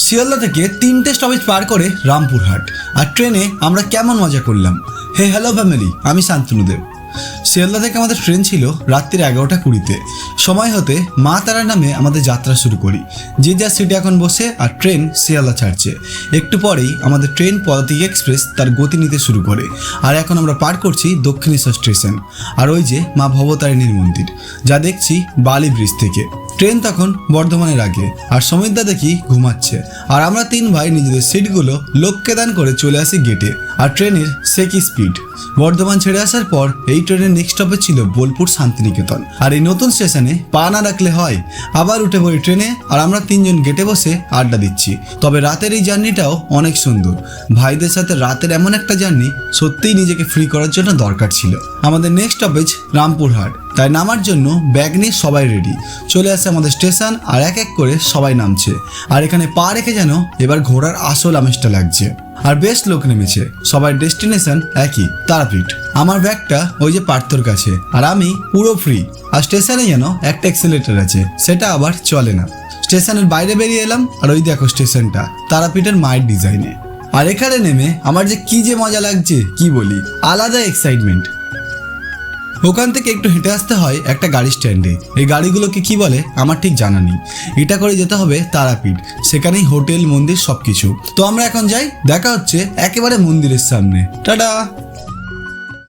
শিয়ালদা থেকে 3টে স্টপেজ পার করে রামপুরহাট। আর ট্রেনে আমরা কেমন মজা করলাম। হে হ্যালো ফ্যামিলি, আমি শান্তনুদেব। শিয়ালদা থেকে আমাদের ট্রেন ছিল রাত্রির 11টা 20-তে। সময় হতে মা তারার নামে আমাদের যাত্রা শুরু করি। যে যার সিটে এখন বসে আর ট্রেন শিয়ালদা ছাড়ছে। একটু পরেই আমাদের ট্রেন পদাতিক এক্সপ্রেস তার গতি নিতে শুরু করে। আর এখন আমরা পার করছি দক্ষিণেশ্বর স্টেশন। আর ওই যে মা ভবতারিণীর মন্দির, যা দেখছি বালি ব্রিজ থেকে। ট্রেন তখন বর্ধমানের আগে, আর সমিতদা দেখি ঘুমাচ্ছে। আর আমরা 3 ভাই নিজেদের সিটগুলো লোককে দান করে চলে আসি গেটে। আর ট্রেনের সে কি স্পিড! বর্ধমান ছেড়ে আসার পর এই ট্রেনের নেক্সট স্টপে ছিল বোলপুর শান্তিনিকেতন। আর এই নতুন স্টেশনে পা না রাখলে হয়। আবার উঠে পড়ি ট্রেনে, আর আমরা 3 জন গেটে বসে আড্ডা দিচ্ছি। তবে রাতের এই জার্নিটাও অনেক সুন্দর। ভাইদের সাথে রাতের এমন একটা জার্নি সত্যিই নিজেকে ফ্রি করার জন্য দরকার ছিল। আমাদের নেক্সট স্টপেজ রামপুরহাট, তাই নামার জন্য ব্যাগ নিয়ে সবাই রেডি। চলে আসে আমাদের স্টেশন, আর এক এক করে সবাই নামছে। আর এখানে পা রেখে যেন এবার ঘোরার আসল আমেজটা লাগছে। আর বেশ লোক নেমেছে, সবার ডেস্টিনেশন একই, তারাপীঠ। আমার ব্যাগটা ওই যে পার্থর কাছে, আর আমি পুরো ফ্রি। আর স্টেশনে যেন একটা এক্সেলেটর আছে, সেটা আবার চলে না। স্টেশনের বাইরে বেরিয়ে এলাম, আর ওই দেখো স্টেশনটা তারাপীঠের মায়ের ডিজাইনে। আর এখানে নেমে আমার যে কি যে মজা লাগছে কি বলি, আলাদা এক্সাইটমেন্ট। ওখান থেকে একটু হেঁটে আসতে হয় একটা গাড়ি স্ট্যান্ডে। এই গাড়িগুলোকে কি বলে আমার ঠিক জানা নেই। এটা করে যেতে হবে তারাপীঠ, সেখানেই হোটেল মন্দির সবকিছু। তো আমরা এখন যাই, দেখা হচ্ছে একেবারে মন্দিরের সামনে। টাটা।